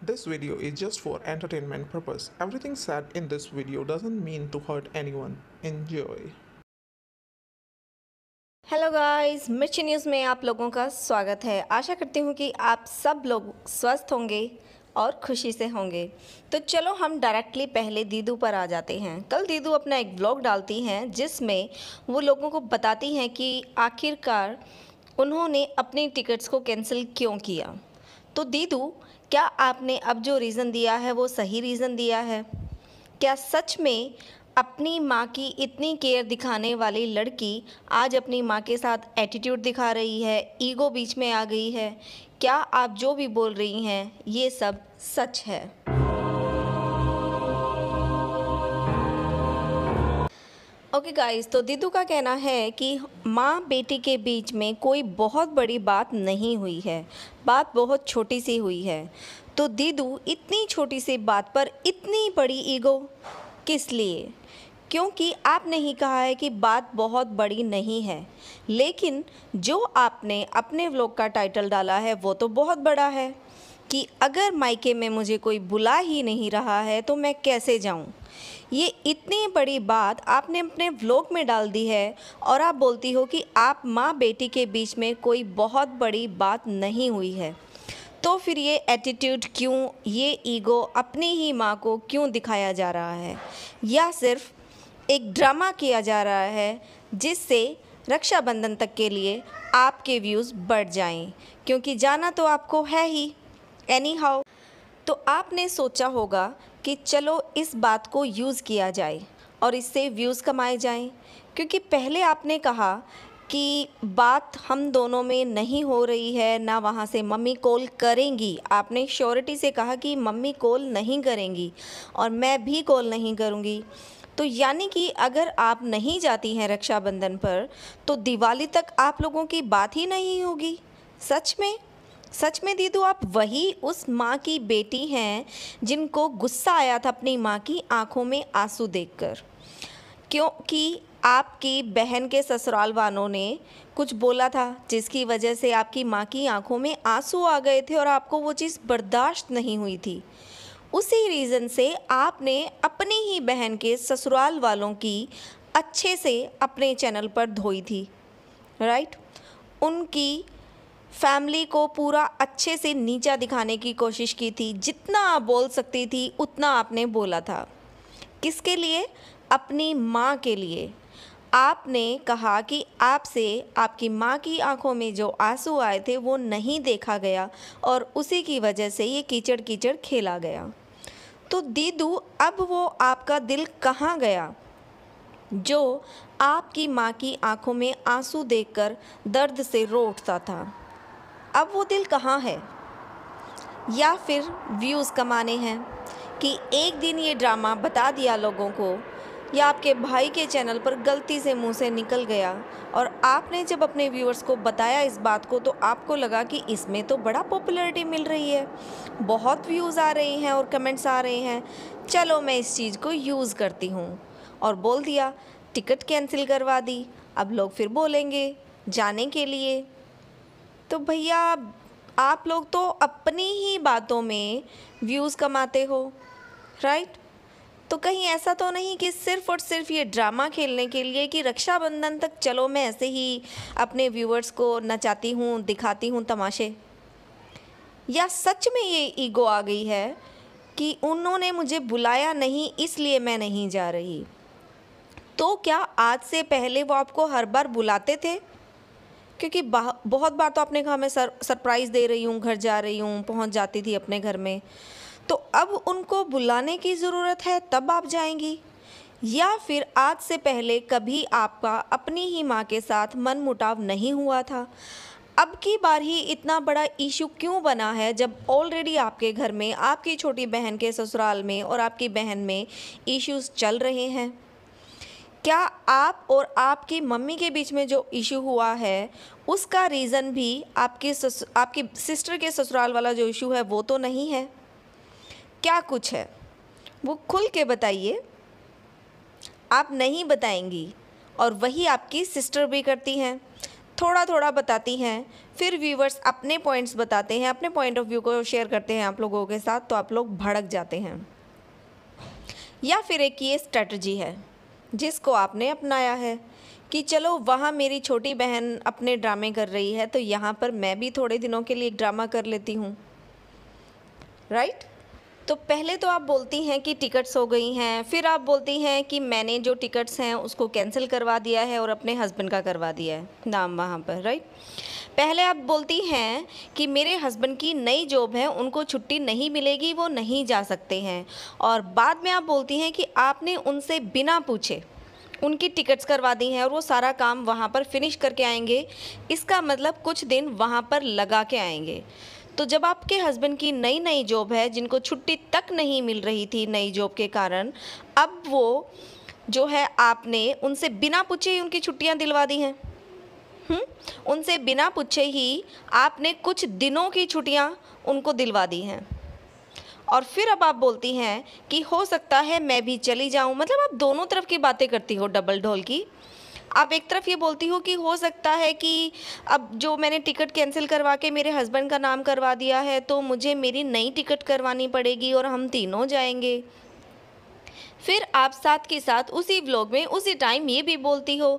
This video is just for entertainment purpose. Everything said in this video doesn't mean to hurt anyone. Enjoy. Hello guys, मिर्ची news में आप लोगों का स्वागत है। आशा करती हूँ कि आप सब लोग स्वस्थ होंगे और खुशी से होंगे। तो चलो हम डायरेक्टली पहले दीदू पर आ जाते हैं। कल दीदू अपना एक व्लॉग डालती हैं जिसमें वो लोगों को बताती हैं कि आखिरकार उन्होंने अपनी टिकट्स को कैंसिल क्यों किया। तो दीदू, क्या आपने अब जो रीज़न दिया है वो सही रीज़न दिया है? क्या सच में अपनी माँ की इतनी केयर दिखाने वाली लड़की आज अपनी माँ के साथ एटीट्यूड दिखा रही है, ईगो बीच में आ गई है? क्या आप जो भी बोल रही हैं ये सब सच है? ओके गाइस, तो दीदू का कहना है कि माँ बेटी के बीच में कोई बहुत बड़ी बात नहीं हुई है, बात बहुत छोटी सी हुई है। तो दीदू, इतनी छोटी सी बात पर इतनी बड़ी ईगो किस लिए? क्योंकि आपने ही कहा है कि बात बहुत बड़ी नहीं है, लेकिन जो आपने अपने व्लॉग का टाइटल डाला है वो तो बहुत बड़ा है कि अगर मायके में मुझे कोई बुला ही नहीं रहा है तो मैं कैसे जाऊं। ये इतनी बड़ी बात आपने अपने व्लॉग में डाल दी है और आप बोलती हो कि आप माँ बेटी के बीच में कोई बहुत बड़ी बात नहीं हुई है। तो फिर ये एटीट्यूड क्यों, ये ईगो अपनी ही माँ को क्यों दिखाया जा रहा है, या सिर्फ एक ड्रामा किया जा रहा है जिससे रक्षाबंधन तक के लिए आपके व्यूज़ बढ़ जाएं? क्योंकि जाना तो आपको है ही एनी हाउ। तो आपने सोचा होगा कि चलो इस बात को यूज़ किया जाए और इससे व्यूज़ कमाए जाएं, क्योंकि पहले आपने कहा कि बात हम दोनों में नहीं हो रही है, ना वहाँ से मम्मी कॉल करेंगी। आपने श्योरिटी से कहा कि मम्मी कॉल नहीं करेंगी और मैं भी कॉल नहीं करूँगी। तो यानी कि अगर आप नहीं जाती हैं रक्षाबंधन पर तो दिवाली तक आप लोगों की बात ही नहीं होगी। सच में, सच में दीदू, आप वही उस माँ की बेटी हैं जिनको गुस्सा आया था अपनी माँ की आंखों में आंसू देखकर, क्योंकि आपकी बहन के ससुराल वालों ने कुछ बोला था जिसकी वजह से आपकी माँ की आंखों में आंसू आ गए थे और आपको वो चीज़ बर्दाश्त नहीं हुई थी। उसी रीज़न से आपने अपनी ही बहन के ससुराल वालों की अच्छे से अपने चैनल पर धोई थी, राइट? उनकी फैमिली को पूरा अच्छे से नीचा दिखाने की कोशिश की थी। जितना आप बोल सकती थी उतना आपने बोला था। किसके लिए? अपनी माँ के लिए। आपने कहा कि आपसे आपकी माँ की आंखों में जो आंसू आए थे वो नहीं देखा गया और उसी की वजह से ये कीचड़ कीचड़ खेला गया। तो दीदू, अब वो आपका दिल कहाँ गया जो आपकी माँ की आंखों में आंसू देखकर दर्द से रो उठता था? अब वो दिल कहाँ है? या फिर व्यूज़ कमाने हैं कि एक दिन ये ड्रामा बता दिया लोगों को, या आपके भाई के चैनल पर गलती से मुंह से निकल गया और आपने जब अपने व्यूअर्स को बताया इस बात को तो आपको लगा कि इसमें तो बड़ा पॉपुलैरिटी मिल रही है, बहुत व्यूज़ आ रहे हैं और कमेंट्स आ रहे हैं, चलो मैं इस चीज़ को यूज़ करती हूँ, और बोल दिया, टिकट कैंसिल करवा दी। अब लोग फिर बोलेंगे जाने के लिए। तो भैया, आप लोग तो अपनी ही बातों में व्यूज़ कमाते हो, राइट? तो कहीं ऐसा तो नहीं कि सिर्फ़ और सिर्फ ये ड्रामा खेलने के लिए कि रक्षाबंधन तक चलो मैं ऐसे ही अपने व्यूअर्स को नचाती हूँ, दिखाती हूँ तमाशे? या सच में ये ईगो आ गई है कि उन्होंने मुझे बुलाया नहीं इसलिए मैं नहीं जा रही? तो क्या आज से पहले वो आपको हर बार बुलाते थे? क्योंकि बहुत बार तो आपने कहा मैं सरप्राइज़ दे रही हूँ, घर जा रही हूँ, पहुँच जाती थी अपने घर में। तो अब उनको बुलाने की ज़रूरत है तब आप जाएंगी? या फिर आज से पहले कभी आपका अपनी ही माँ के साथ मनमुटाव नहीं हुआ था? अब की बार ही इतना बड़ा इशू क्यों बना है जब ऑलरेडी आपके घर में, आपकी छोटी बहन के ससुराल में और आपकी बहन में इश्यूज़ चल रहे हैं? क्या आप और आपकी मम्मी के बीच में जो इशू हुआ है उसका रीज़न भी आपकी सिस्टर के ससुराल वाला जो इशू है वो तो नहीं है? क्या कुछ है वो खुल के बताइए। आप नहीं बताएंगी और वही आपकी सिस्टर भी करती हैं। थोड़ा थोड़ा बताती हैं, फिर व्यूवर्स अपने पॉइंट्स बताते हैं, अपने पॉइंट ऑफ व्यू को शेयर करते हैं आप लोगों के साथ, तो आप लोग भड़क जाते हैं। या फिर एक ये स्ट्रेटजी है जिसको आपने अपनाया है कि चलो वहाँ मेरी छोटी बहन अपने ड्रामे कर रही है तो यहाँ पर मैं भी थोड़े दिनों के लिए एक ड्रामा कर लेती हूँ, राइट। तो पहले तो आप बोलती हैं कि टिकट्स हो गई हैं, फिर आप बोलती हैं कि मैंने जो टिकट्स हैं उसको कैंसिल करवा दिया है और अपने हस्बैंड का करवा दिया है नाम वहाँ पर, राइट। पहले आप बोलती हैं कि मेरे हस्बैंड की नई जॉब है, उनको छुट्टी नहीं मिलेगी, वो नहीं जा सकते हैं, और बाद में आप बोलती हैं कि आपने उनसे बिना पूछे उनकी टिकट्स करवा दी हैं और वो सारा काम वहाँ पर फिनिश करके आएंगे, इसका मतलब कुछ दिन वहाँ पर लगा के आएंगे। तो जब आपके हस्बैंड की नई नई जॉब है, जिनको छुट्टी तक नहीं मिल रही थी नई जॉब के कारण, अब वो जो है आपने उनसे बिना पूछे ही उनकी छुट्टियां दिलवा दी हैं। उनसे बिना पूछे ही आपने कुछ दिनों की छुट्टियां उनको दिलवा दी हैं, और फिर अब आप बोलती हैं कि हो सकता है मैं भी चली जाऊं। मतलब आप दोनों तरफ की बातें करती हो, डबल ढोल की। आप एक तरफ ये बोलती हो कि हो सकता है कि अब जो मैंने टिकट कैंसिल करवा के मेरे हस्बैंड का नाम करवा दिया है तो मुझे मेरी नई टिकट करवानी पड़ेगी और हम तीनों जाएंगे। फिर आप साथ के साथ उसी व्लॉग में उसी टाइम ये भी बोलती हो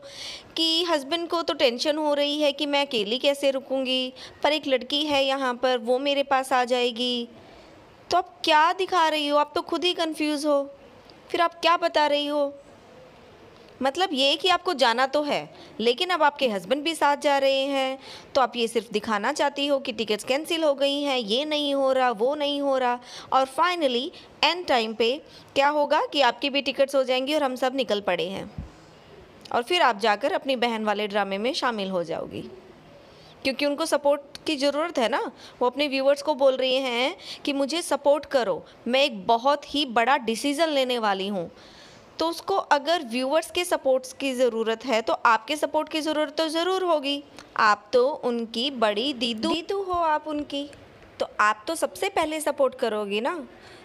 कि हस्बैंड को तो टेंशन हो रही है कि मैं अकेली कैसे रुकूंगी, पर एक लड़की है यहाँ पर, वो मेरे पास आ जाएगी। तो आप क्या दिखा रही हो? आप तो खुद ही कंफ्यूज हो। फिर आप क्या बता रही हो? मतलब ये कि आपको जाना तो है, लेकिन अब आपके हस्बैंड भी साथ जा रहे हैं, तो आप ये सिर्फ दिखाना चाहती हो कि टिकट्स कैंसिल हो गई हैं, ये नहीं हो रहा, वो नहीं हो रहा, और फाइनली एंड टाइम पे क्या होगा कि आपकी भी टिकट्स हो जाएंगी और हम सब निकल पड़े हैं, और फिर आप जाकर अपनी बहन वाले ड्रामे में शामिल हो जाओगी, क्योंकि उनको सपोर्ट की ज़रूरत है ना। वो अपने व्यूवर्स को बोल रही हैं कि मुझे सपोर्ट करो, मैं एक बहुत ही बड़ा डिसीज़न लेने वाली हूँ। तो उसको अगर व्यूवर्स के सपोर्ट्स की ज़रूरत है तो आपके सपोर्ट की ज़रूरत तो ज़रूर होगी। आप तो उनकी बड़ी दीदू हो, आप उनकी, तो आप तो सबसे पहले सपोर्ट करोगी ना।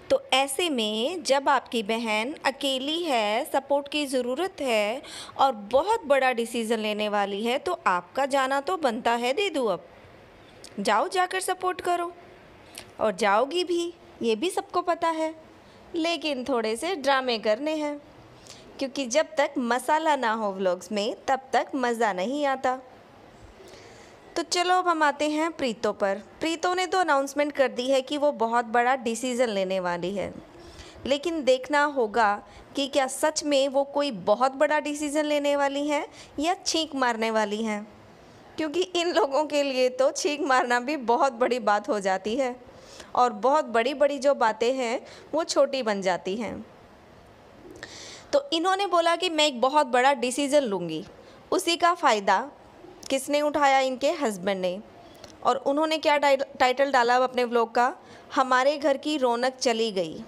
तो ऐसे में जब आपकी बहन अकेली है, सपोर्ट की ज़रूरत है और बहुत बड़ा डिसीज़न लेने वाली है, तो आपका जाना तो बनता है दीदू। अब जाओ, जाकर सपोर्ट करो, और जाओगी भी, ये भी सबको पता है, लेकिन थोड़े से ड्रामे करने हैं, क्योंकि जब तक मसाला ना हो व्लॉग्स में तब तक मज़ा नहीं आता। तो चलो अब हम आते हैं प्रीतो पर। प्रीतो ने तो अनाउंसमेंट कर दी है कि वो बहुत बड़ा डिसीज़न लेने वाली है, लेकिन देखना होगा कि क्या सच में वो कोई बहुत बड़ा डिसीज़न लेने वाली हैं या छींक मारने वाली हैं, क्योंकि इन लोगों के लिए तो छींक मारना भी बहुत बड़ी बात हो जाती है, और बहुत बड़ी बड़ी जो बातें हैं वो छोटी बन जाती हैं। तो इन्होंने बोला कि मैं एक बहुत बड़ा डिसीज़न लूँगी। उसी का फ़ायदा किसने उठाया? इनके हस्बैंड ने। और उन्होंने क्या टाइटल डाला अपने व्लॉग का? हमारे घर की रौनक चली गई।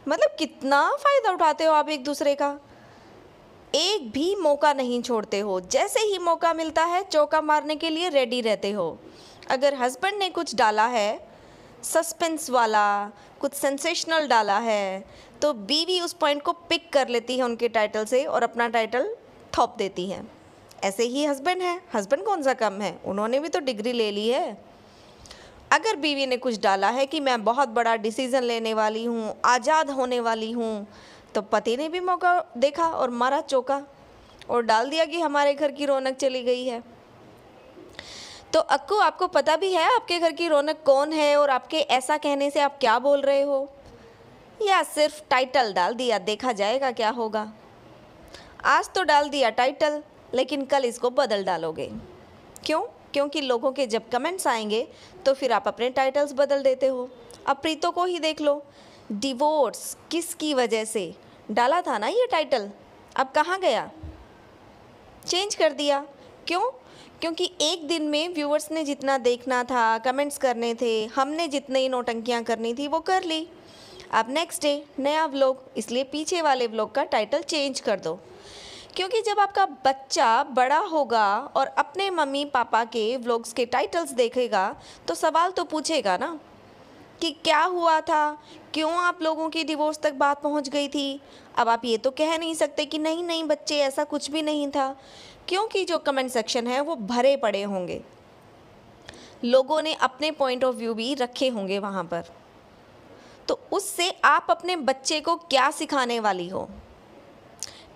मतलब कितना फ़ायदा उठाते हो आप एक दूसरे का, एक भी मौका नहीं छोड़ते हो। जैसे ही मौका मिलता है चौका मारने के लिए रेडी रहते हो। अगर हस्बैंड ने कुछ डाला है सस्पेंस वाला, कुछ सेंसेशनल डाला है, तो बीवी उस पॉइंट को पिक कर लेती है उनके टाइटल से और अपना टाइटल थोप देती है। ऐसे ही हस्बैंड है, हस्बैंड कौन सा कम है, उन्होंने भी तो डिग्री ले ली है। अगर बीवी ने कुछ डाला है कि मैं बहुत बड़ा डिसीज़न लेने वाली हूँ, आज़ाद होने वाली हूँ, तो पति ने भी मौका देखा और मारा चौका और डाल दिया कि हमारे घर की रौनक चली गई है। तो अक्कू, आपको पता भी है आपके घर की रौनक कौन है और आपके ऐसा कहने से आप क्या बोल रहे हो, या सिर्फ टाइटल डाल दिया, देखा जाएगा क्या होगा? आज तो डाल दिया टाइटल, लेकिन कल इसको बदल डालोगे। क्यों? क्योंकि लोगों के जब कमेंट्स आएंगे तो फिर आप अपने टाइटल्स बदल देते हो। अब प्रीतो को ही देख लो, डिवोर्स किसकी वजह से डाला था ना ये टाइटल, अब कहाँ गया? चेंज कर दिया। क्यों? क्योंकि एक दिन में व्यूअर्स ने जितना देखना था, कमेंट्स करने थे, हमने जितनी नौटंकियाँ करनी थी वो कर ली। अब नेक्स्ट डे नया व्लॉग, इसलिए पीछे वाले व्लॉग का टाइटल चेंज कर दो। क्योंकि जब आपका बच्चा बड़ा होगा और अपने मम्मी पापा के व्लॉग्स के टाइटल्स देखेगा तो सवाल तो पूछेगा ना कि क्या हुआ था, क्यों आप लोगों की डिवोर्स तक बात पहुंच गई थी। अब आप ये तो कह नहीं सकते कि नहीं नहीं बच्चे ऐसा कुछ भी नहीं था, क्योंकि जो कमेंट सेक्शन है वो भरे पड़े होंगे, लोगों ने अपने पॉइंट ऑफ व्यू भी रखे होंगे वहाँ पर। तो उससे आप अपने बच्चे को क्या सिखाने वाली हो।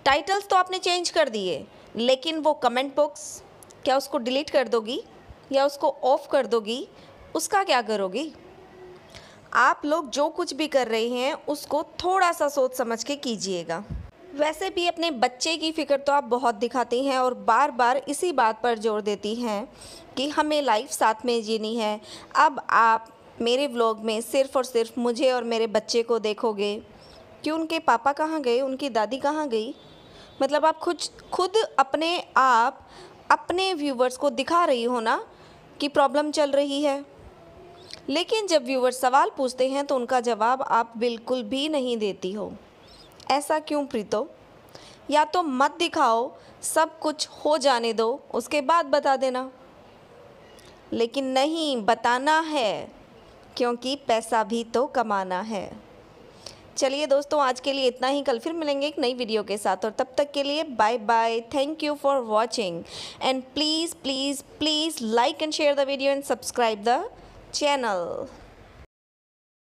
टाइटल्स तो आपने चेंज कर दिए, लेकिन वो कमेंट बॉक्स क्या उसको डिलीट कर दोगी या उसको ऑफ कर दोगी, उसका क्या करोगी। आप लोग जो कुछ भी कर रहे हैं उसको थोड़ा सा सोच समझ के कीजिएगा। वैसे भी अपने बच्चे की फ़िक्र तो आप बहुत दिखाती हैं और बार बार इसी बात पर जोर देती हैं कि हमें लाइफ साथ में जीनी है। अब आप मेरे व्लॉग में सिर्फ़ और सिर्फ मुझे और मेरे बच्चे को देखोगे कि उनके पापा कहाँ गए, उनकी दादी कहाँ गई। मतलब आप खुद अपने आप अपने व्यूवर्स को दिखा रही हो ना कि प्रॉब्लम चल रही है, लेकिन जब व्यूवर्स सवाल पूछते हैं तो उनका जवाब आप बिल्कुल भी नहीं देती हो। ऐसा क्यों प्रीतो? या तो मत दिखाओ, सब कुछ हो जाने दो, उसके बाद बता देना। लेकिन नहीं, बताना है, क्योंकि पैसा भी तो कमाना है। चलिए दोस्तों, आज के लिए इतना ही। कल फिर मिलेंगे एक नई वीडियो के साथ, और तब तक के लिए bye bye. Thank you for watching and please please please like and share the video and subscribe the channel.